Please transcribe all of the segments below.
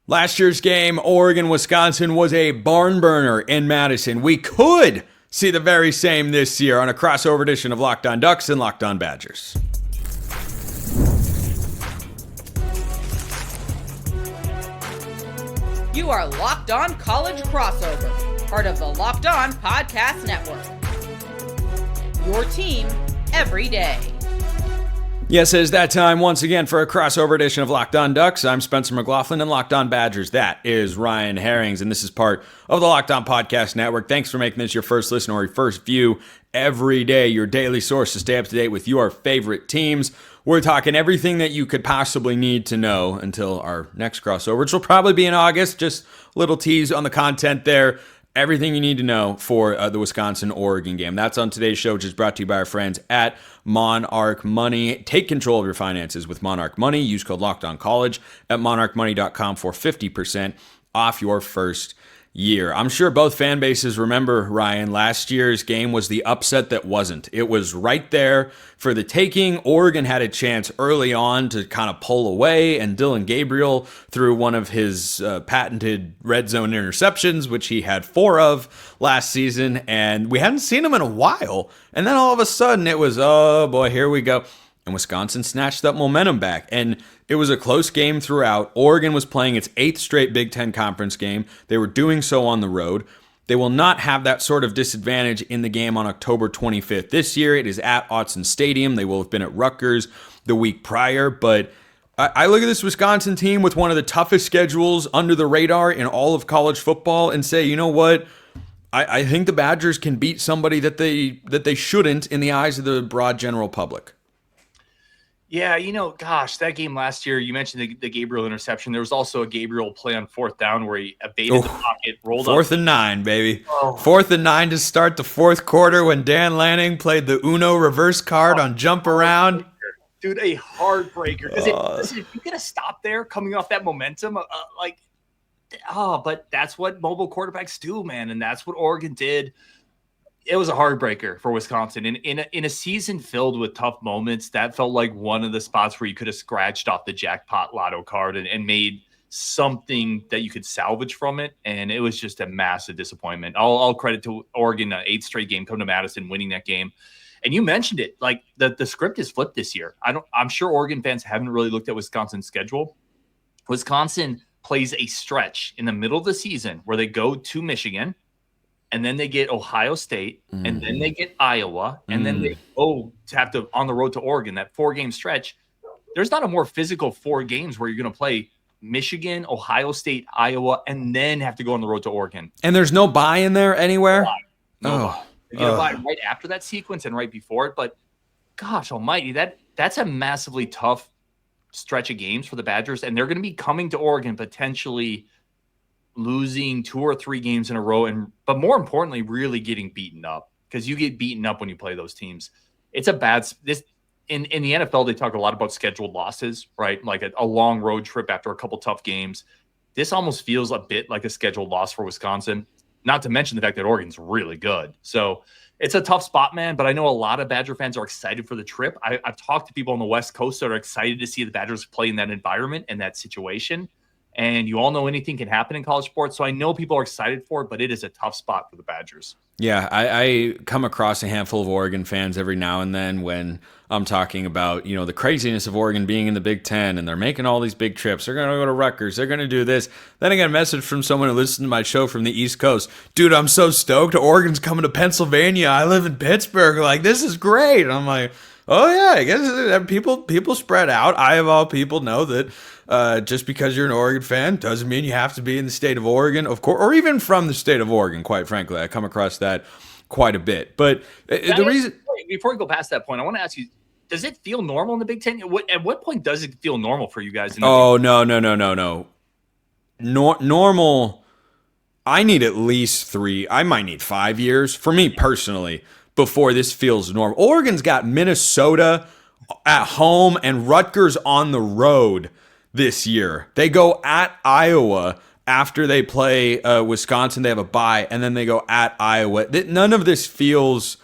Last year's game, Oregon-Wisconsin, was a barn burner in Madison. We could see the very same this year on a crossover edition of Locked On Ducks and Locked On Badgers. You are Locked On College Crossover, part of the Locked On Podcast Network. Your team every day. Yes, it is that time once again for a crossover edition of Locked On Ducks. I'm Spencer McLaughlin, and Locked On Badgers. That is Ryan Harings, and this is part of the Locked On Podcast Network. Thanks for making this your first listen or your first view every day, your daily source to stay up to date with your favorite teams. We're talking everything that you could possibly need to know until our next crossover, which will probably be in August. Just a little tease on the content there. Everything you need to know for the Wisconsin-Oregon game. That's on today's show, which is brought to you by our friends at Monarch Money. Take control of your finances with Monarch Money. Use code LOCKEDONCollege at monarchmoney.com for 50% off your first year. I'm sure both fan bases remember, Ryan, last year's game was the upset that wasn't. It was right there for the taking. Oregon had a chance early on to kind of pull away, and Dylan Gabriel threw one of his patented red zone interceptions, which he had 4 of last season, and we hadn't seen him in a while. And then all of a sudden it was, oh boy, here we go. And Wisconsin snatched that momentum back. And it was a close game throughout. Oregon was playing its 8th straight Big Ten Conference game. They were doing so on the road. They will not have that sort of disadvantage in the game on October 25th. This year, it is at Autzen Stadium. They will have been at Rutgers the week prior. But I look at this Wisconsin team with one of the toughest schedules under the radar in all of college football and say, you know what? I think the Badgers can beat somebody that they shouldn't in the eyes of the broad general public. Yeah, gosh, that game last year, you mentioned the Gabriel interception. There was also a Gabriel play on 4th down where he evaded the pocket, rolled up. 4th and 9, baby. 4th and 9 to start the fourth quarter when Dan Lanning played the Uno reverse card on jump around. Dude, a heartbreaker. Because if you get a stop there coming off that momentum, but that's what mobile quarterbacks do, man, and that's what Oregon did. It was a heartbreaker for Wisconsin. In a season filled with tough moments, that felt like one of the spots where you could have scratched off the jackpot lotto card and made something that you could salvage from it. And it was just a massive disappointment. All credit to Oregon, 8th straight game, come to Madison, winning that game. And you mentioned it, like the script is flipped this year. I'm sure Oregon fans haven't really looked at Wisconsin's schedule. Wisconsin plays a stretch in the middle of the season where they go to Michigan, and then they get Ohio State, and then they get Iowa, and then they go to have to on the road to Oregon, that 4-game stretch. There's not a more physical 4 games where you're going to play Michigan, Ohio State, Iowa, and then have to go on the road to Oregon. And there's no bye in there anywhere? No bye. You get a bye right after that sequence and right before it. But gosh almighty, that's a massively tough stretch of games for the Badgers, and they're going to be coming to Oregon potentially losing 2 or 3 games in a row, but more importantly, really getting beaten up, because you get beaten up when you play those teams. It's a bad in the NFL. They talk a lot about scheduled losses, right? Like a long road trip after a couple tough games. This almost feels a bit like a scheduled loss for Wisconsin. Not to mention the fact that Oregon's really good. So it's a tough spot, man. But I know a lot of Badger fans are excited for the trip. I've talked to people on the West Coast that are excited to see the Badgers play in that environment and that situation. And you all know anything can happen in college sports. So I know people are excited for it, but it is a tough spot for the Badgers. Yeah, I come across a handful of Oregon fans every now and then when I'm talking about, the craziness of Oregon being in the Big Ten, and they're making all these big trips. They're going to go to Rutgers. They're going to do this. Then I got a message from someone who listened to my show from the East Coast. Dude, I'm so stoked. Oregon's coming to Pennsylvania. I live in Pittsburgh. Like, this is great. And I'm like, oh, yeah, I guess people spread out. I, of all people, know that just because you're an Oregon fan doesn't mean you have to be in the state of Oregon, of course, or even from the state of Oregon, quite frankly. I come across that quite a bit. But the reason... Before we go past that point, I want to ask you, does it feel normal in the Big Ten? At what point does it feel normal for you guys? No. Normal, I need at least 3. I might need 5 years, for me personally, before this feels normal. Oregon's got Minnesota at home and Rutgers on the road this year. They go at Iowa after they play Wisconsin. They have a bye, and then they go at Iowa. None of this feels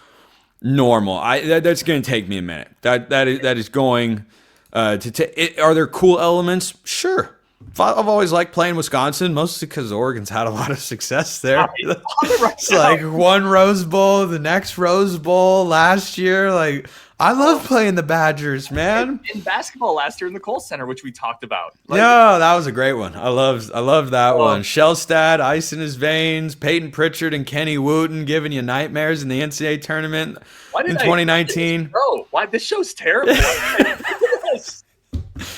normal. That's going to take me a minute. That is going to take. Are there cool elements? Sure. I've always liked playing Wisconsin, mostly because Oregon's had a lot of success there. It's like one Rose Bowl, the next Rose Bowl last year. Like, I love playing the Badgers, man. In basketball last year in the Kohl Center, which we talked about. Yeah, that was a great one. I love that one. Shellstad, ice in his veins, Peyton Pritchard and Kenny Wooten giving you nightmares in the NCAA tournament in 2019. Bro, why this show's terrible?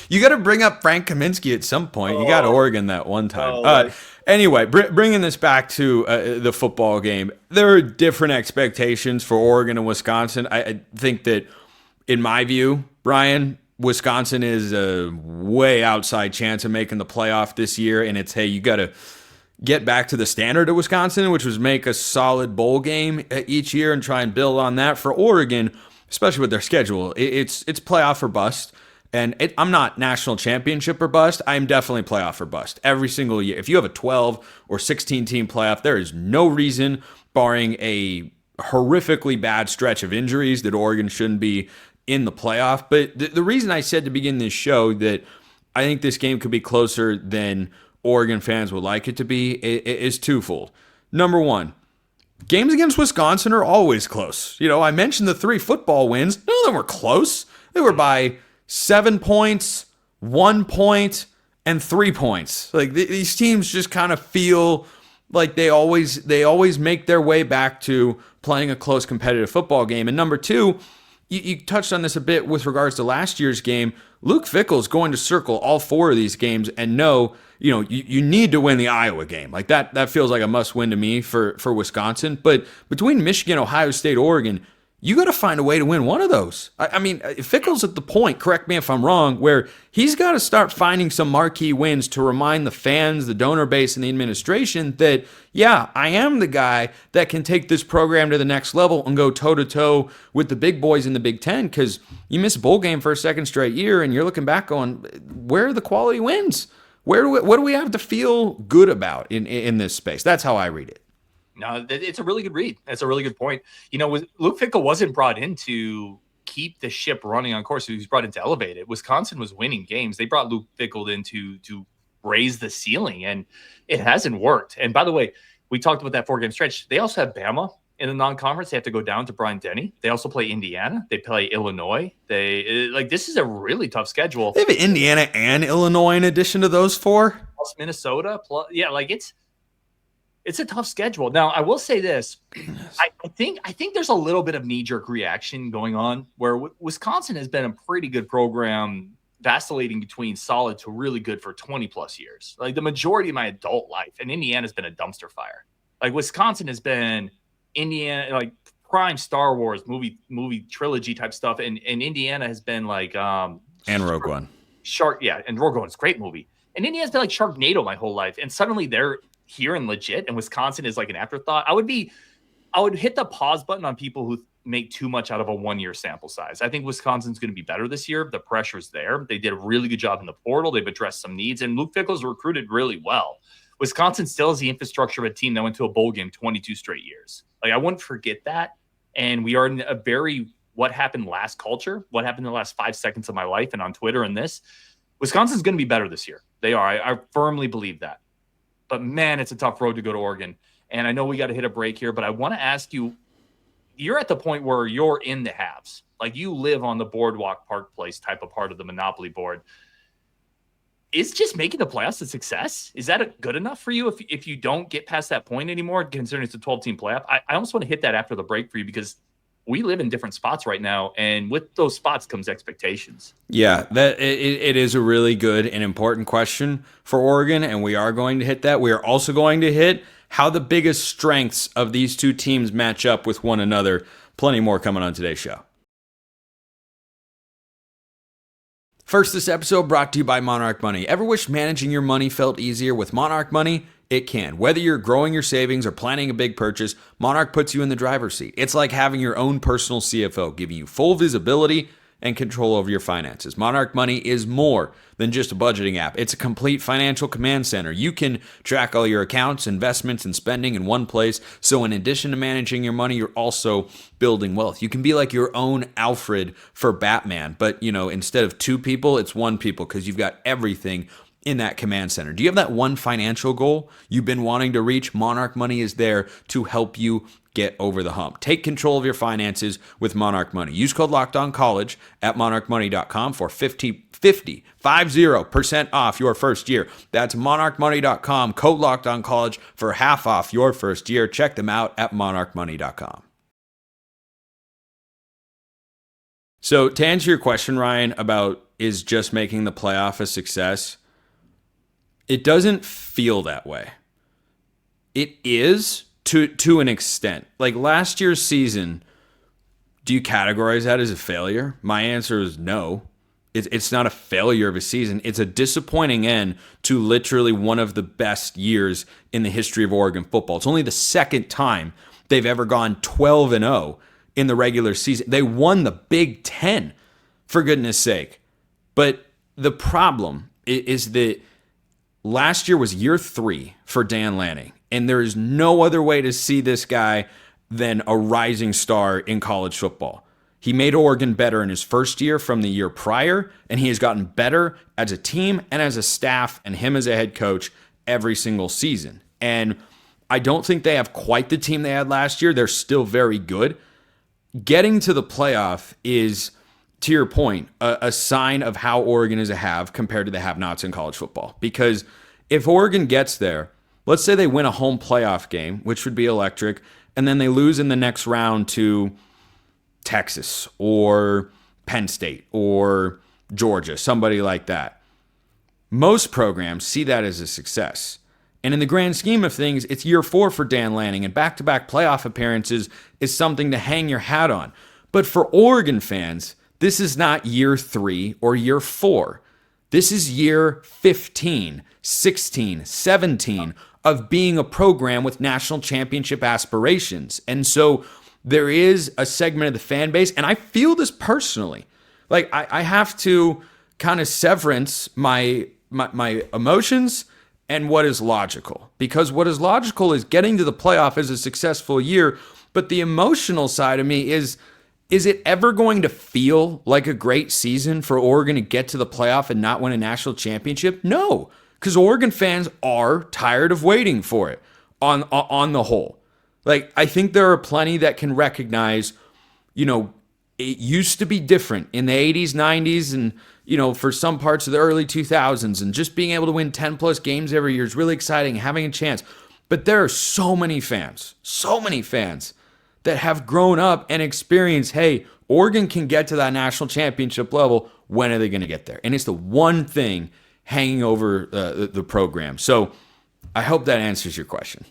You got to bring up Frank Kaminsky at some point. You got Oregon that one time. Anyway, bringing this back to the football game, there are different expectations for Oregon and Wisconsin. I think that, in my view, Brian, Wisconsin is a way outside chance of making the playoff this year. And it's, hey, you got to get back to the standard of Wisconsin, which was make a solid bowl game each year and try and build on that. For Oregon, especially with their schedule, it's playoff or bust. And I'm not national championship or bust. I'm definitely playoff or bust every single year. If you have a 12 or 16 team playoff, there is no reason, barring a horrifically bad stretch of injuries, that Oregon shouldn't be in the playoff. But the reason I said to begin this show that I think this game could be closer than Oregon fans would like it to be is twofold. Number one, games against Wisconsin are always close. You know, I mentioned the 3 football wins. None of them were close. They were by 7 points, 1 point, and 3 points. Like these teams just kind of feel like they always make their way back to playing a close competitive football game. And number two, you touched on this a bit with regards to last year's game. Luke Fickell's going to circle all 4 of these games and know, you need to win the Iowa game. Like that feels like a must win to me for Wisconsin. But between Michigan, Ohio State, Oregon, you got to find a way to win one of those. I mean, Fickell's at the point, correct me if I'm wrong, where he's got to start finding some marquee wins to remind the fans, the donor base, and the administration that, yeah, I am the guy that can take this program to the next level and go toe-to-toe with the big boys in the Big Ten, because you miss a bowl game for a second straight year, and you're looking back going, where are the quality wins? What do we have to feel good about in this space? That's how I read it. No, it's a really good read. That's a really good point. Luke Fickell wasn't brought in to keep the ship running on course. He was brought in to elevate it. Wisconsin was winning games. They brought Luke Fickell in to raise the ceiling, and it hasn't worked. And by the way, we talked about that 4-game stretch. They also have Bama in the non-conference. They have to go down to Bryant-Denny. They also play Indiana. They play Illinois. This is a really tough schedule. They have Indiana and Illinois in addition to those 4. Plus Minnesota. It's a tough schedule. Now, I will say this. I think there's a little bit of knee-jerk reaction going on where Wisconsin has been a pretty good program, vacillating between solid to really good for 20-plus years. Like the majority of my adult life. And Indiana's been a dumpster fire. Like Wisconsin has been Indiana, like prime Star Wars movie trilogy type stuff. And Indiana has been like and Rogue One. And Rogue One's a great movie. And Indiana's been like Sharknado my whole life. And suddenly they're here and legit, and Wisconsin is like an afterthought. I would hit the pause button on people who make too much out of a 1-year sample size. I think Wisconsin's going to be better this year. The pressure's there. They did a really good job in the portal. They've addressed some needs, and Luke Fickell's recruited really well. Wisconsin still has the infrastructure of a team that went to a bowl game 22 straight years. Like, I wouldn't forget that. And we are in a very what happened last culture, what happened in the last 5 seconds of my life and on Twitter and this. Wisconsin's going to be better this year. They are. I firmly believe that. But, man, it's a tough road to go to Oregon. And I know we got to hit a break here, but I want to ask you, you're at the point where you're in the haves. Like, you live on the Boardwalk Park Place type of part of the Monopoly board. Is just making the playoffs a success? Is that good enough for you if you don't get past that point anymore, considering it's a 12-team playoff? I almost want to hit that after the break for you, because we live in different spots right now, and with those spots comes expectations. Yeah, that it is a really good and important question for Oregon, and we are going to hit that. We are also going to hit how the biggest strengths of these two teams match up with one another. Plenty more coming on today's show. First, this episode brought to you by Monarch Money. Ever wish managing your money felt easier with Monarch Money? It can. Whether you're growing your savings or planning a big purchase, Monarch puts you in the driver's seat. It's like having your own personal CFO, giving you full visibility and control over your finances. Monarch Money is more than just a budgeting app. It's a complete financial command center. You can track all your accounts, investments, and spending in one place. So in addition to managing your money, you're also building wealth. You can be like your own Alfred for Batman, but instead of 2 people, it's 1 people, because you've got everything in that command center? Do you have that one financial goal you've been wanting to reach? Monarch Money is there to help you get over the hump. Take control of your finances with Monarch Money. Use code LOCKEDONCollege at monarchmoney.com for 50% off your first year. That's monarchmoney.com, code LOCKEDONCollege for half off your first year. Check them out at monarchmoney.com. So to answer your question, Ryan, about is just making the playoff a success, it doesn't feel that way. It is to an extent. Like last year's season, do you categorize that as a failure? My answer is no. It's not a failure of a season. It's a disappointing end to literally one of the best years in the history of Oregon football. It's only the second time they've ever gone 12-0 in the regular season. They won the Big Ten, for goodness sake. But the problem is that last year was year 3 for Dan Lanning, and there is no other way to see this guy than a rising star in college football. He made Oregon better in his first year from the year prior, and he has gotten better as a team and as a staff and him as a head coach every single season. And I don't think they have quite the team they had last year. They're still very good. Getting to the playoff is, to your point, a sign of how Oregon is a have compared to the have-nots in college football. Because if Oregon gets there, let's say they win a home playoff game, which would be electric, and then they lose in the next round to Texas or Penn State or Georgia, somebody like that. Most programs see that as a success. And in the grand scheme of things, it's year 4 for Dan Lanning, and back-to-back playoff appearances is something to hang your hat on. But for Oregon fans, this is not year 3 or year 4. This is year 15, 16, 17 of being a program with national championship aspirations. And so there is a segment of the fan base, and I feel this personally. Like I have to kind of severance my emotions and what is logical. Because what is logical is getting to the playoff as a successful year, but the emotional side of me is it ever going to feel like a great season for Oregon to get to the playoff and not win a national championship? No, because Oregon fans are tired of waiting for it on the whole. Like, I think there are plenty that can recognize, it used to be different in the 80s, 90s, and, for some parts of the early 2000s, and just being able to win 10 plus games every year is really exciting, having a chance. But there are so many fans that have grown up and experienced, hey, Oregon can get to that national championship level. When are they going to get there? And it's the one thing hanging over the program. So I hope that answers your question.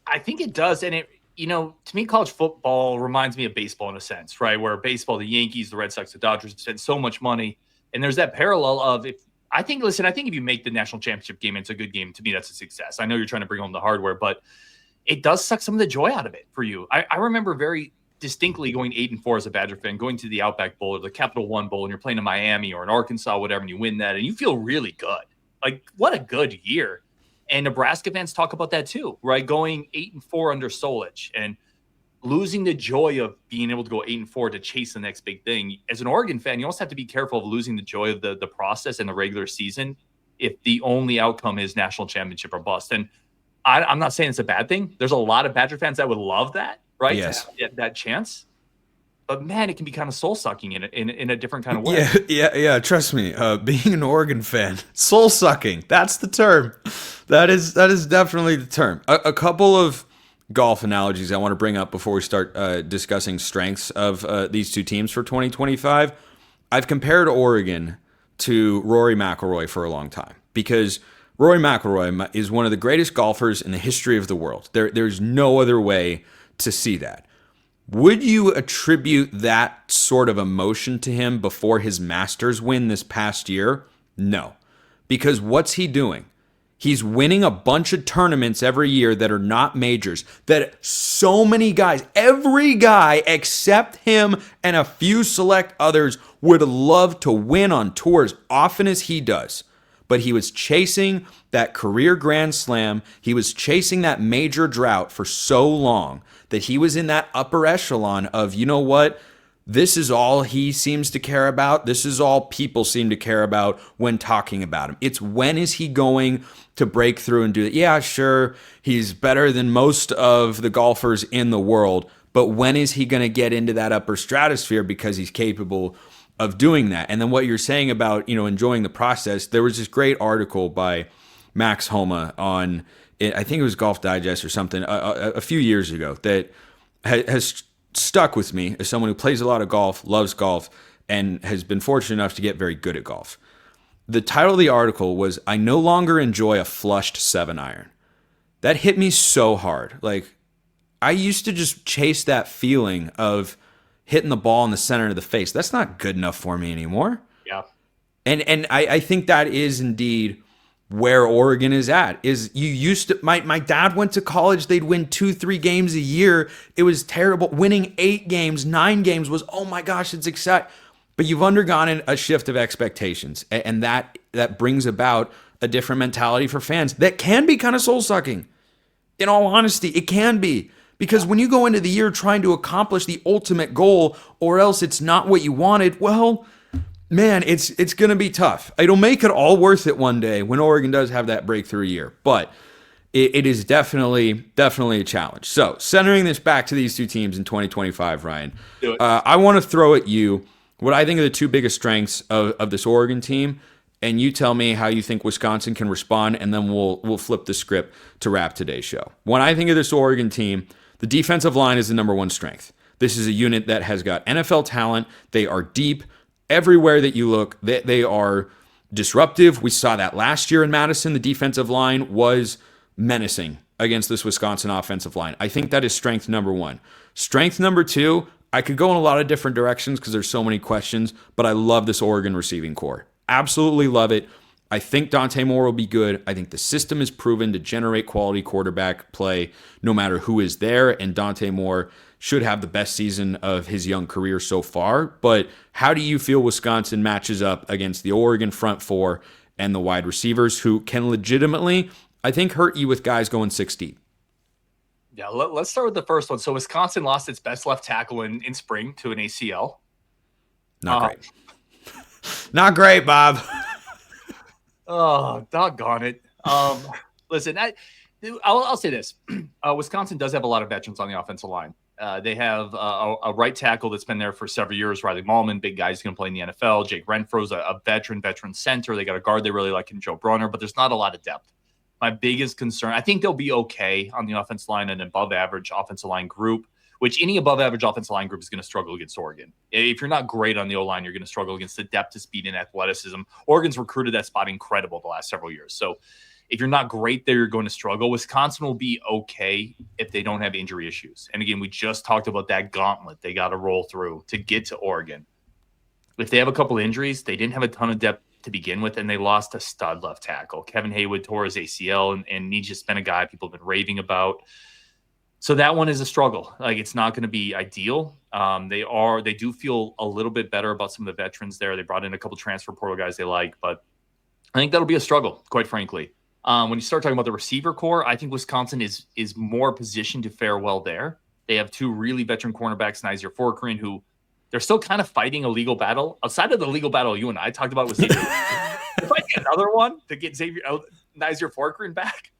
I think it does. And to me, college football reminds me of baseball in a sense, right? Where baseball, the Yankees, the Red Sox, the Dodgers spend so much money. And there's that parallel of I think if you make the national championship game, it's a good game. To me, that's a success. I know you're trying to bring home the hardware, but it does suck some of the joy out of it for you. I remember very distinctly going 8-4 as a Badger fan, going to the Outback Bowl or the Capital One Bowl, and you're playing in Miami or in Arkansas, whatever, and you win that, and you feel really good. Like, what a good year. And Nebraska fans talk about that too, right? Going 8-4 under Solich and losing the joy of being able to go 8-4 to chase the next big thing. As an Oregon fan, you also have to be careful of losing the joy of the process and the regular season if the only outcome is national championship or bust. And I'm not saying it's a bad thing. There's a lot of Badger fans that would love that, right? Yes. To have that chance. But man, it can be kind of soul-sucking in a different kind of way. Yeah. Trust me, being an Oregon fan, soul-sucking. That's the term. That is definitely the term. A couple of golf analogies I want to bring up before we start discussing strengths of these two teams for 2025. I've compared Oregon to Rory McIlroy for a long time because Rory McIlroy is one of the greatest golfers in the history of the world. There's no other way to see that. Would you attribute that sort of emotion to him before his Masters win this past year? No. Because what's he doing? He's winning a bunch of tournaments every year that are not majors, that so many guys, every guy except him and a few select others would love to win on tours often as he does. But he was chasing that career Grand Slam. He was chasing that major drought for so long that he was in that upper echelon of, you know what? this is all he seems to care about. This is all people seem to care about when talking about him. It's when is he going to break through and do it? Yeah, sure, he's better than most of the golfers in the world, but when is he going to get into that upper stratosphere because he's capable of doing that? And then what you're saying about, enjoying the process, there was this great article by Max Homa on, I think it was Golf Digest or something, a few years ago that has stuck with me as someone who plays a lot of golf, loves golf, and has been fortunate enough to get very good at golf. The title of the article was, "I no longer enjoy a flushed 7-iron." That hit me so hard. Like, I used to just chase that feeling of hitting the ball in the center of the face. That's not good enough for me anymore. Yeah. And I think that is indeed where Oregon is at. Is you used to, my dad went to college, they'd win 2-3 games a year. It was terrible. Winning 8 games, 9 games was, oh my gosh, it's exciting. But you've undergone a shift of expectations, and that brings about a different mentality for fans that can be kind of soul-sucking. In all honesty, it can be. Because when you go into the year trying to accomplish the ultimate goal, or else it's not what you wanted, well, man, it's going to be tough. It'll make it all worth it one day when Oregon does have that breakthrough year. But it is definitely a challenge. So, centering this back to these two teams in 2025, Ryan, I want to throw at you what I think are the two biggest strengths of this Oregon team, and you tell me how you think Wisconsin can respond, and then we'll flip the script to wrap today's show. When I think of this Oregon team, the defensive line is the number one strength. This is a unit that has got NFL talent. They are deep. Everywhere that you look, they are disruptive. We saw that last year in Madison. The defensive line was menacing against this Wisconsin offensive line. I think that is strength number one. Strength number two, I could go in a lot of different directions because there's so many questions, but I love this Oregon receiving core. Absolutely love it. I think Dante Moore will be good. I think the system is proven to generate quality quarterback play no matter who is there, and Dante Moore should have the best season of his young career so far. But how do you feel Wisconsin matches up against the Oregon front four and the wide receivers who can legitimately, I think, hurt you with guys going 6 deep? Yeah, let's start with the first one. So Wisconsin lost its best left tackle in spring to an ACL. Not great. Not great, Bob. Oh, doggone it. Listen, I'll say this. Wisconsin does have a lot of veterans on the offensive line. They have a right tackle that's been there for several years, Riley Mahlman, big guy who's going to play in the NFL. Jake Renfro's a veteran center. They got a guard they really like in Joe Brunner, but there's not a lot of depth. My biggest concern, I think they'll be okay on the offensive line, an above-average offensive line group, which any above-average offensive line group is going to struggle against Oregon. If you're not great on the O-line, you're going to struggle against the depth of speed and athleticism. Oregon's recruited that spot incredible the last several years. So if you're not great there, you're going to struggle. Wisconsin will be okay if they don't have injury issues. And again, we just talked about that gauntlet they got to roll through to get to Oregon. If they have a couple injuries, they didn't have a ton of depth to begin with, and they lost a stud left tackle. Kevin Haywood tore his ACL, and he's just been a guy people have been raving about. So that one is a struggle. Like, it's not going to be ideal. They do feel a little bit better about some of the veterans there. They brought in a couple transfer portal guys they like, but I think that'll be a struggle, quite frankly. When you start talking about the receiver core, I think Wisconsin is more positioned to fare well there. They have two really veteran cornerbacks, Nizer Forkrin, who they're still kind of fighting a legal battle. Outside of the legal battle you and I talked about with Xavier, they're fighting another one to get Nizer Forkrin back.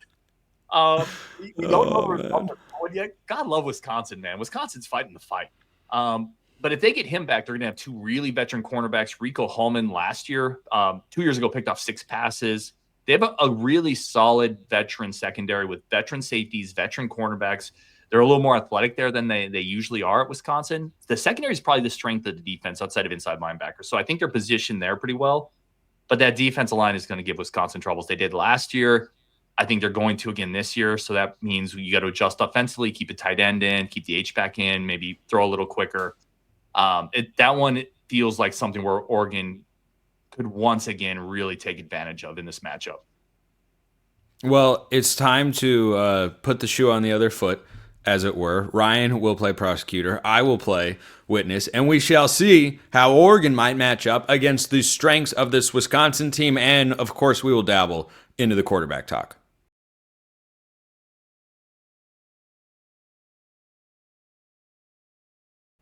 We don't know where it's going yet. God love Wisconsin, man. Wisconsin's fighting the fight. But if they get him back, they're going to have two really veteran cornerbacks. Rico Hallman last year, 2 years ago, picked off 6 passes. They have a really solid veteran secondary with veteran safeties, veteran cornerbacks. They're a little more athletic there than they usually are at Wisconsin. The secondary is probably the strength of the defense outside of inside linebackers. So I think they're positioned there pretty well. But that defensive line is going to give Wisconsin troubles. They did last year. I think they're going to again this year. So that means you got to adjust offensively, keep a tight end in, keep the H-back in, maybe throw a little quicker. That one feels like something where Oregon could once again really take advantage of in this matchup. Well, it's time to put the shoe on the other foot, as it were. Ryan will play prosecutor. I will play witness. And we shall see how Oregon might match up against the strengths of this Wisconsin team. And, of course, we will dabble into the quarterback talk.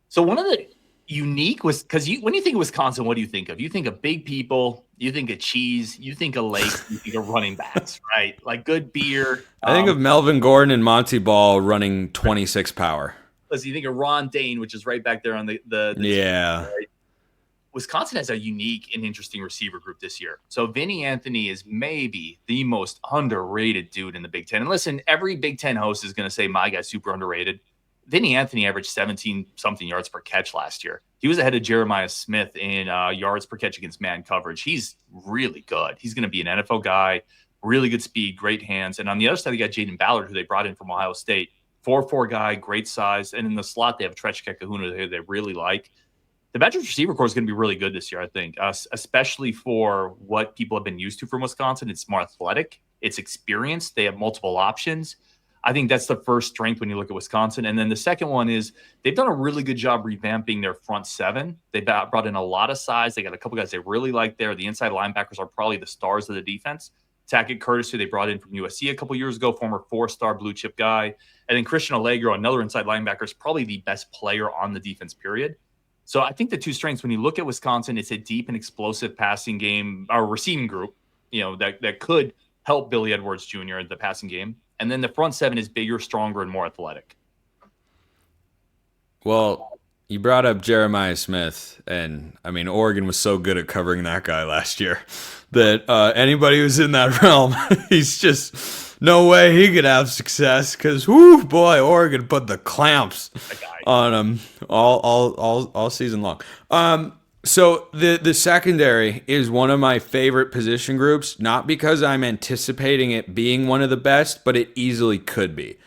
So one of the unique was because when you think of Wisconsin, what do you think of? You think of big people, you think of cheese, you think of lakes, you think of running backs, right? Like good beer. I think of Melvin Gordon and Monty Ball running 26 power. Listen, you think of Ron Dane, which is right back there on the yeah. team, right? Wisconsin has a unique and interesting receiver group this year. So Vinnie Anthony is maybe the most underrated dude in the Big Ten. And listen, every Big Ten host is going to say my guy's super underrated. Vinnie Anthony averaged 17-something yards per catch last year. He was ahead of Jeremiah Smith in yards per catch against man coverage. He's really good. He's going to be an NFL guy, really good speed, great hands. And on the other side, they got Jaden Ballard, who they brought in from Ohio State. 4'4" guy, great size. And in the slot, they have Trechka Kahuna who they really like. The Badgers receiver corps is going to be really good this year, I think, especially for what people have been used to from Wisconsin. It's more athletic. It's experienced. They have multiple options. I think that's the first strength when you look at Wisconsin. And then the second one is they've done a really good job revamping their front seven. They brought in a lot of size. They got a couple guys they really like there. The inside linebackers are probably the stars of the defense. Tackett Curtis, who they brought in from USC a couple years ago, former 4-star blue chip guy. And then Christian Allegro, another inside linebacker, is probably the best player on the defense, period. So I think the two strengths, when you look at Wisconsin, it's a deep and explosive passing game or receiving group, that could help Billy Edwards Jr. in the passing game. And then the front seven is bigger, stronger, and more athletic. Well, you brought up Jeremiah Smith, and I mean, Oregon was so good at covering that guy last year that anybody who's in that realm, he's just no way he could have success because, whoo, boy, Oregon put the clamps on him all season long. So the secondary is one of my favorite position groups, not because I'm anticipating it being one of the best, but it easily could be.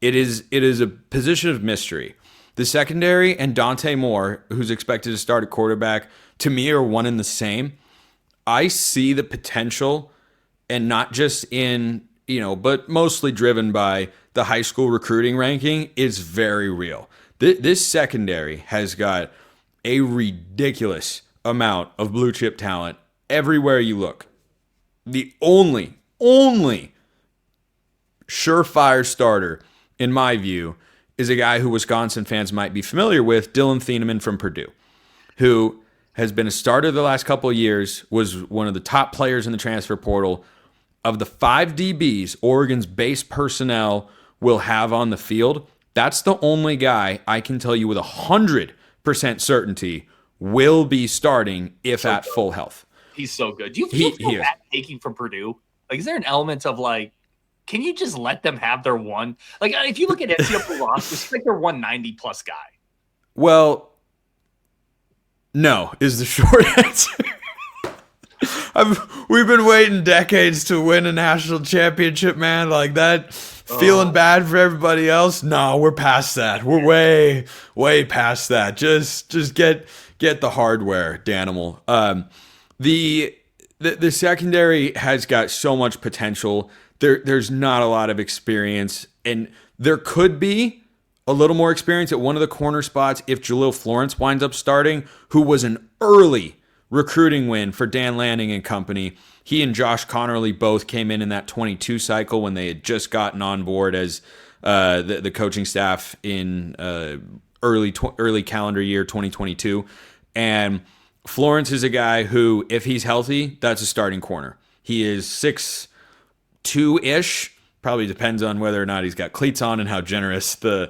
It is a position of mystery. The secondary and Dante Moore, who's expected to start at quarterback, to me are one and the same. I see the potential, and not just in, but mostly driven by the high school recruiting ranking, is very real. This secondary has got a ridiculous amount of blue chip talent everywhere you look. The only surefire starter, in my view, is a guy who Wisconsin fans might be familiar with, Dylan Thieneman from Purdue, who has been a starter the last couple of years, was one of the top players in the transfer portal. Of the 5 DBs Oregon's base personnel will have on the field, that's the only guy I can tell you with 100% certainty will be starting if so at good. Full health. He's so good. Do you feel bad taking from Purdue? Like, is there an element of like, can you just let them have their one? Like, if you look at NCAA roster, it's like their 190 plus guy. Well, no, is the short answer. We've been waiting decades to win a national championship, man. Like that, feeling bad for everybody else. No, we're past that. We're way past that. Just get the hardware, Danimal. The secondary has got so much potential. There's not a lot of experience, and there could be a little more experience at one of the corner spots if Jalil Florence winds up starting, who was an early recruiting win for Dan Lanning and company. He and Josh Connerly both came in that 22 cycle when they had just gotten on board as the coaching staff in early calendar year 2022. And Florence is a guy who, if he's healthy, that's a starting corner. He is 6'2"-ish. Probably depends on whether or not he's got cleats on and how generous the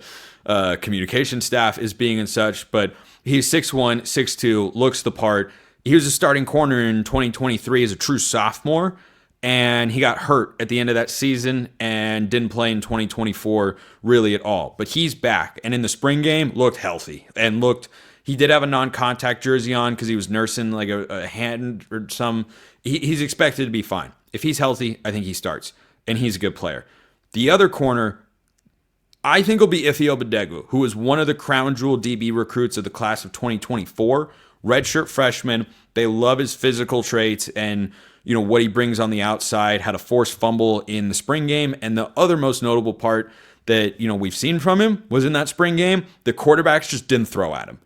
communication staff is being and such. But he's 6'1", 6'2", looks the part. He was a starting corner in 2023 as a true sophomore, and he got hurt at the end of that season and didn't play in 2024 really at all. But he's back, and in the spring game, looked healthy and he did have a non-contact jersey on because he was nursing like a hand or some. He's expected to be fine. If he's healthy, I think he starts, and he's a good player. The other corner, I think, will be Ife Obadegu, who is one of the crown jewel DB recruits of the class of 2024. Redshirt freshman. They love his physical traits and what he brings on the outside. Had a forced fumble in the spring game, and the other most notable part that we've seen from him was in that spring game, the quarterbacks just didn't throw at him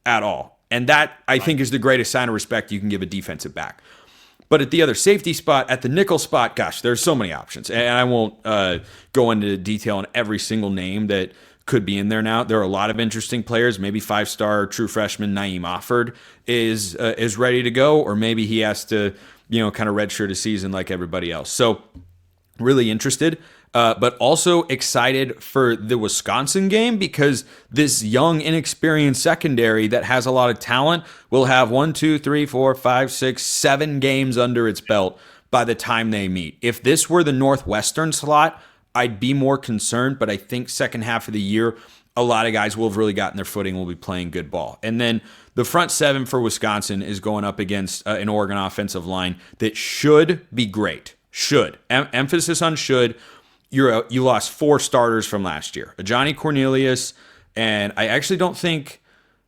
at all, and that I think is the greatest sign of respect you can give a defensive back. But at the other safety spot, at the nickel spot, gosh, there's so many options, and I won't go into detail on every single name that could be in there now. There are a lot of interesting players. Maybe 5-star true freshman Naeem Offord is ready to go, or maybe he has to, kind of redshirt a season like everybody else. So really interested, but also excited for the Wisconsin game because this young, inexperienced secondary that has a lot of talent will have 1, 2, 3, 4, 5, 6, 7 games under its belt by the time they meet. If this were the Northwestern slot, I'd be more concerned, but I think second half of the year, a lot of guys will have really gotten their footing, will be playing good ball. And then the front seven for Wisconsin is going up against an Oregon offensive line that should be great. Should. Emphasis on should. You lost 4 starters from last year. A Johnny Cornelius, and I actually don't think,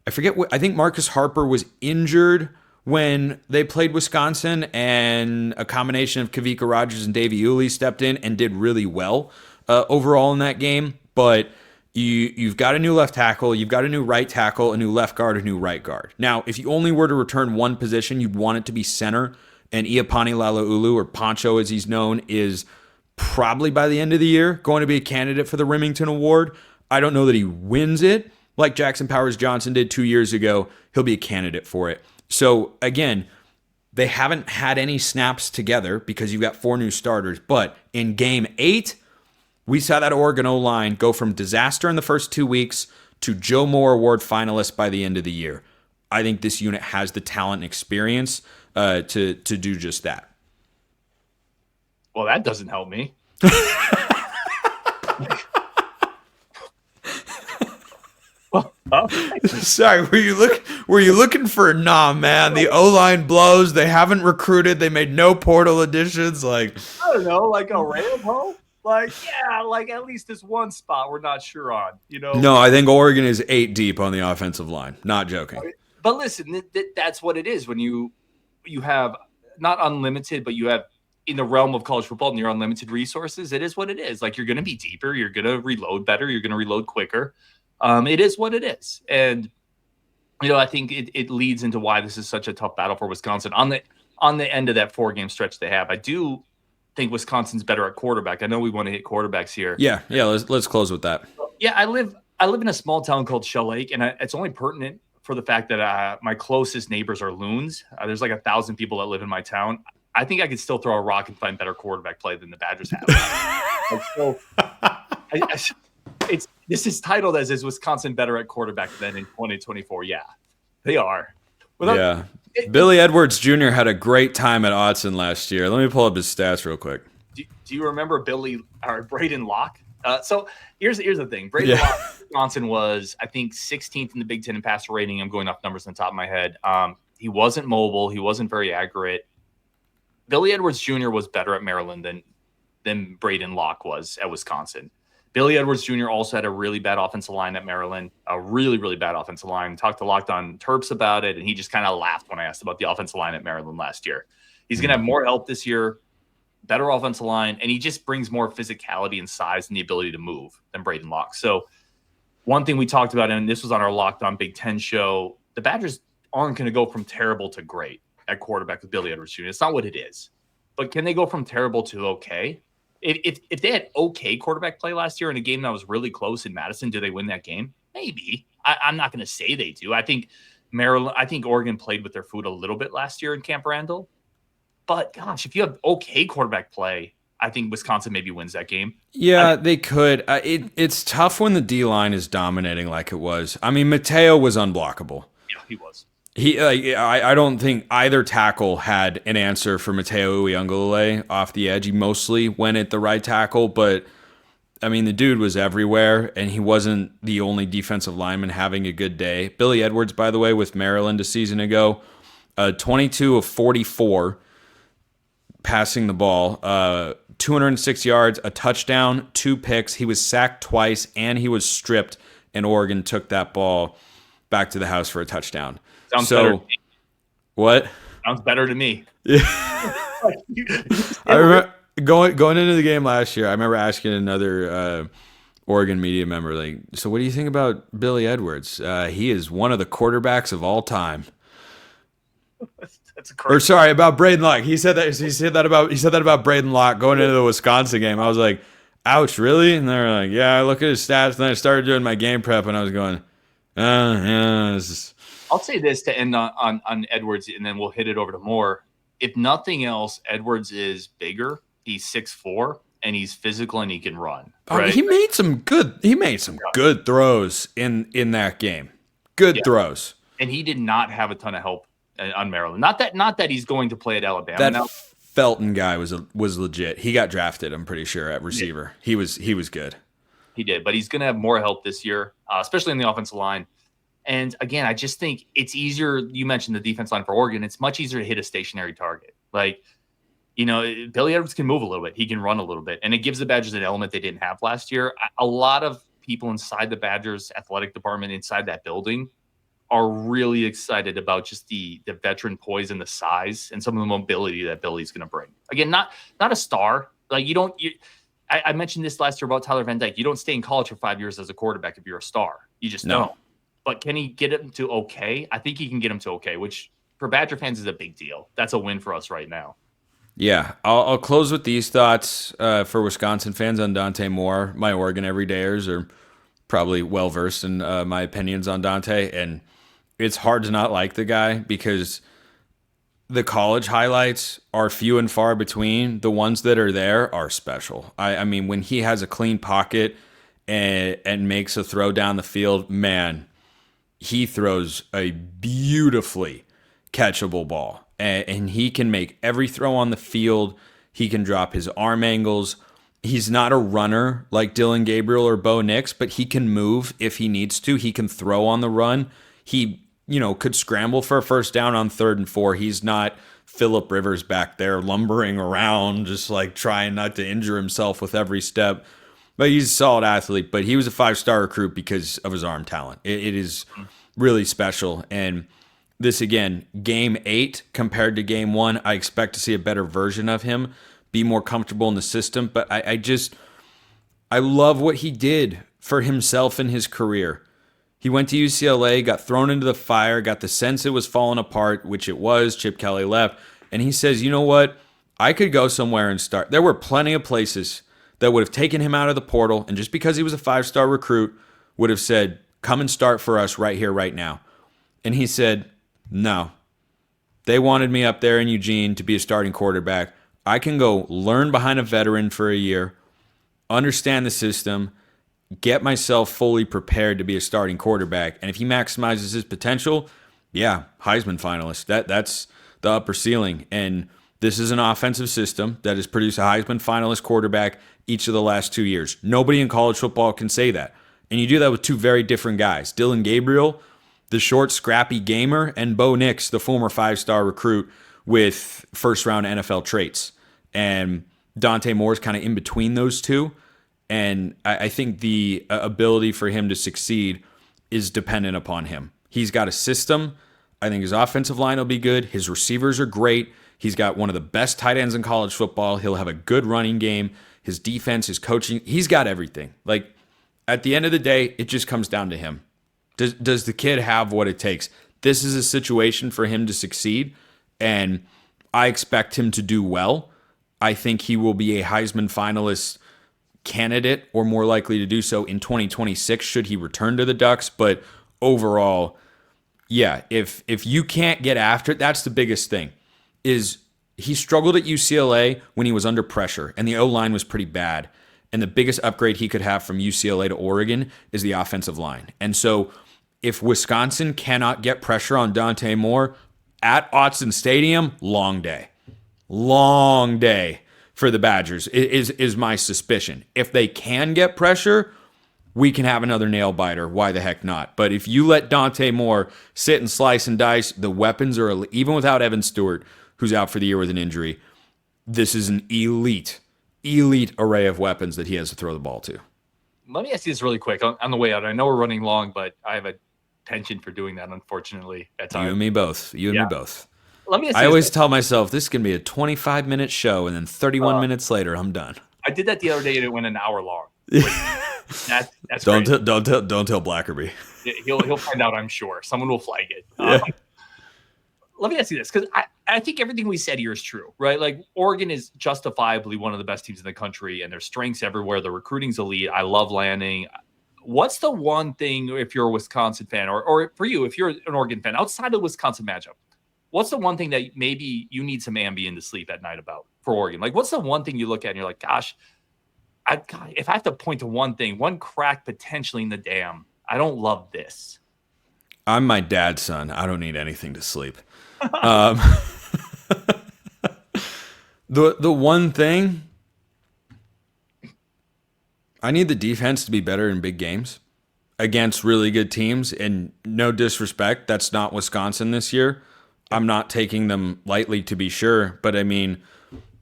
I think Marcus Harper was injured when they played Wisconsin, and a combination of Kavika Rogers and Davey Uli stepped in and did really well overall in that game. But you've got a new left tackle, you've got a new right tackle, a new left guard, a new right guard. Now, if you only were to return one position, you'd want it to be center, and Iapani Lalaulu, or Poncho as he's known, is probably by the end of the year going to be a candidate for the Remington Award. I don't know that he wins it like Jackson Powers Johnson did 2 years ago. He'll be a candidate for it. So again, they haven't had any snaps together because you've got 4 new starters. But in game 8, we saw that Oregon O-line go from disaster in the first 2 weeks to Joe Moore Award finalist by the end of the year. I think this unit has the talent and experience to do just that. Well, that doesn't help me. Sorry, were you looking for man? The O-line blows. They haven't recruited. They made no portal additions. Like, I don't know, like a Rambo. Like, yeah, like at least this one spot we're not sure on. No, I think Oregon is 8 deep on the offensive line. Not joking. But listen, that's what it is when you have not unlimited, but you have in the realm of college football and your unlimited resources. It is what it is. Like, you're going to be deeper. You're going to reload better. You're going to reload quicker. It is what it is. And, I think it leads into why this is such a tough battle for Wisconsin. On the end of that 4-game stretch they have, I do think Wisconsin's better at quarterback. I know we want to hit quarterbacks here. Yeah, let's close with that. Yeah, I live in a small town called Shell Lake, and it's only pertinent for the fact that my closest neighbors are Loons. There's like 1,000 people that live in my town. I think I could still throw a rock and find better quarterback play than the Badgers have. This is titled as "Is Wisconsin better at quarterback than in 2024?" Yeah, they are. Billy Edwards Jr. had a great time at Autzen last year. Let me pull up his stats real quick. Do you remember Braden Locke? So here's the thing. Braden Locke, Wisconsin was, I think, 16th in the Big Ten in passer rating. I'm going off numbers on the top of my head. He wasn't mobile. He wasn't very accurate. Billy Edwards Jr. was better at Maryland than Braden Locke was at Wisconsin. Billy Edwards Jr. also had a really bad offensive line at Maryland, a really, really bad offensive line. Talked to Locked On Terps about it, and he just kind of laughed when I asked about the offensive line at Maryland last year. He's going to have more help this year, better offensive line, and he just brings more physicality and size and the ability to move than Braden Locke. So one thing we talked about, and this was on our Locked On Big Ten show, the Badgers aren't going to go from terrible to great at quarterback with Billy Edwards Jr. It's not what it is. But can they go from terrible to okay? If they had okay quarterback play last year in a game that was really close in Madison, do they win that game? Maybe. I'm not going to say they do. I think Oregon played with their food a little bit last year in Camp Randall. But gosh, if you have okay quarterback play, I think Wisconsin maybe wins that game. Yeah, they could. It's tough when the D-line is dominating like it was. I mean, Mateo was unblockable. Yeah, he was. I don't think either tackle had an answer for Mateo Uiagalelei off the edge. He mostly went at the right tackle, but I mean, the dude was everywhere, and he wasn't the only defensive lineman having a good day. Billy Edwards, by the way, with Maryland a season ago, 22 of 44 passing the ball, 206 yards, a touchdown, 2 picks. He was sacked twice, and he was stripped, and Oregon took that ball back to the house for a touchdown. Sounds better to me. What? Sounds better to me. Yeah. I remember going into the game last year, I remember asking another Oregon media member, like, so what do you think about Billy Edwards? He is one of the quarterbacks of all time. That's crazy. Or sorry, about Braden Locke. He said that about Braden Locke going into the Wisconsin game. I was like, ouch, really? And they're like, yeah, I look at his stats, and then I started doing my game prep, and I was going, yeah, this is... I'll say this to end on Edwards, and then we'll hit it over to Moore. If nothing else, Edwards is bigger. He's 6'4", and he's physical, and he can run. Right? He made some good throws in that game. Good throws. And he did not have a ton of help on Maryland. Not that he's going to play at Alabama. That Felton guy was legit. He got drafted, I'm pretty sure, at receiver. Yeah. He was good. He did, but he's going to have more help this year, especially in the offensive line. And again, I just think it's easier. You mentioned the defense line for Oregon. It's much easier to hit a stationary target. Like, Billy Edwards can move a little bit. He can run a little bit. And it gives the Badgers an element they didn't have last year. A lot of people inside the Badgers athletic department, inside that building, are really excited about just the veteran poise and the size and some of the mobility that Billy's going to bring. Again, not a star. Like I mentioned this last year about Tyler Van Dyke. You don't stay in college for 5 years as a quarterback if you're a star. You just don't. But can he get him to okay? I think he can get him to okay, which for Badger fans is a big deal. That's a win for us right now. Yeah, I'll close with these thoughts for Wisconsin fans on Dante Moore. My Oregon everydayers are probably well-versed in my opinions on Dante, and it's hard to not like the guy because the college highlights are few and far between. The ones that are there are special. I mean, when he has a clean pocket and makes a throw down the field, man, he throws a beautifully catchable ball. And he can make every throw on the field. He can drop his arm angles. He's not a runner like Dylan Gabriel or Bo Nix, but he can move if he needs to. He can throw on the run. He, could scramble for a first down on 3rd and 4. He's not Phillip Rivers back there lumbering around, just like trying not to injure himself with every step. But he's a solid athlete, but he was a 5-star recruit because of his arm talent. It is really special. And this, again, game 8 compared to game 1, I expect to see a better version of him, be more comfortable in the system. But I love what he did for himself in his career. He went to UCLA, got thrown into the fire, got the sense it was falling apart, which it was. Chip Kelly left. And he says, you know what? I could go somewhere and start. There were plenty of places that would have taken him out of the portal, and just because he was a 5-star recruit, would have said, come and start for us right here, right now. And he said, no. They wanted me up there in Eugene to be a starting quarterback. I can go learn behind a veteran for a year, understand the system, get myself fully prepared to be a starting quarterback. And if he maximizes his potential, yeah, Heisman finalist. That's the upper ceiling. And this is an offensive system that has produced a Heisman finalist quarterback each of the last 2 years. Nobody in college football can say that. And you do that with two very different guys. Dylan Gabriel, the short, scrappy gamer, and Bo Nix, the former 5-star recruit with first-round NFL traits. And Dante Moore's kind of in between those two. And I think the ability for him to succeed is dependent upon him. He's got a system. I think his offensive line will be good. His receivers are great. He's got one of the best tight ends in college football. He'll have a good running game. His defense, his coaching, he's got everything. Like, at the end of the day, it just comes down to him. Does the kid have what it takes? This is a situation for him to succeed, and I expect him to do well. I think he will be a Heisman finalist candidate, or more likely to do so in 2026 should he return to the Ducks. But overall, yeah, if you can't get after it, that's the biggest thing. Is he struggled at UCLA when he was under pressure, and the O-line was pretty bad. And the biggest upgrade he could have from UCLA to Oregon is the offensive line. And so if Wisconsin cannot get pressure on Dante Moore at Autzen Stadium, long day. Long day for the Badgers is my suspicion. If they can get pressure, we can have another nail biter. Why the heck not? But if you let Dante Moore sit and slice and dice, the weapons are, even without Evan Stewart, who's out for the year with an injury, this is an elite array of weapons that he has to throw the ball to. Let me ask you this really quick on the way out. I know we're running long, but I have a penchant for doing that, unfortunately, at times. You and me both. You and me both. Let me ask you I always tell myself this is going to be a 25-minute show, and then 31 minutes later, I'm done. I did that the other day, and it went an hour long. That's don't tell Blackerby. He'll find out, I'm sure. Someone will flag it. Yeah. let me ask you this, because I think everything we said here is true, right? Like Oregon is justifiably one of the best teams in the country, and there's strengths everywhere. The recruiting's elite. I love landing. What's the one thing, if you're a Wisconsin fan, or for you, if you're an Oregon fan, outside of the Wisconsin matchup, what's the one thing that maybe you need some Ambien to sleep at night about for Oregon? Like, what's the one thing you look at and you're like, gosh, if I have to point to one thing, one crack potentially in the dam, I don't love this. I'm my dad's son. I don't need anything to sleep. The one thing, I need the defense to be better in big games against really good teams. And no disrespect, that's not Wisconsin this year. I'm not taking them lightly, to be sure. But I mean,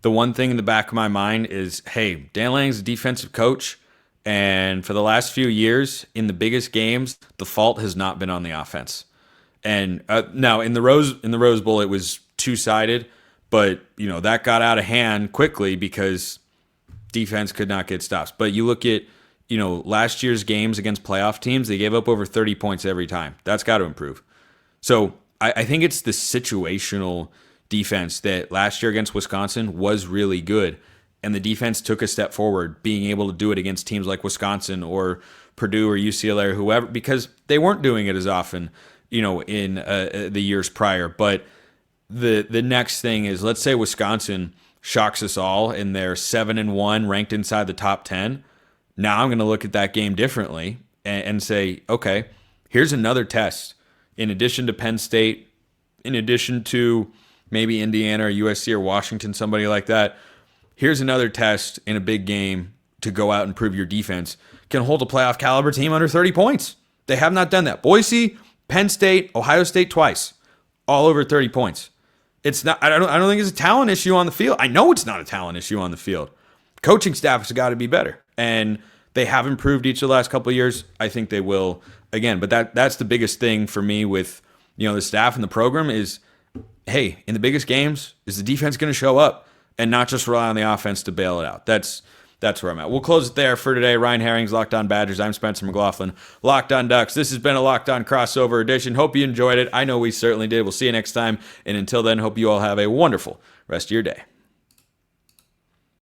the one thing in the back of my mind is, hey, Dan Lanning's a defensive coach. And for the last few years, in the biggest games, the fault has not been on the offense. And now in the Rose Bowl, it was two-sided, but that got out of hand quickly because defense could not get stops. But you look at last year's games against playoff teams, they gave up over 30 points every time. That's got to improve. So I think it's the situational defense that last year against Wisconsin was really good. And the defense took a step forward, being able to do it against teams like Wisconsin or Purdue or UCLA or whoever, because they weren't doing it as often, in the years prior. But the next thing is, let's say Wisconsin shocks us all and they're 7-1, ranked inside the top 10. Now I'm going to look at that game differently and say, okay, here's another test. In addition to Penn State, in addition to maybe Indiana or USC or Washington, somebody like that, here's another test in a big game to go out and prove your defense can hold a playoff caliber team under 30 points. They have not done that. Boise, Penn State, Ohio State twice, all over 30 points. It's not. I don't think it's a talent issue on the field. I know it's not a talent issue on the field. Coaching staff has got to be better, and they have improved each of the last couple of years. I think they will again. But that's the biggest thing for me with the staff and the program is, hey, in the biggest games, is the defense going to show up? And not just rely on the offense to bail it out. That's where I'm at. We'll close it there for today. Ryan Harings, Locked On Badgers. I'm Spencer McLaughlin, Locked On Ducks. This has been a Locked On crossover edition. Hope you enjoyed it. I know we certainly did. We'll see you next time. And until then, hope you all have a wonderful rest of your day.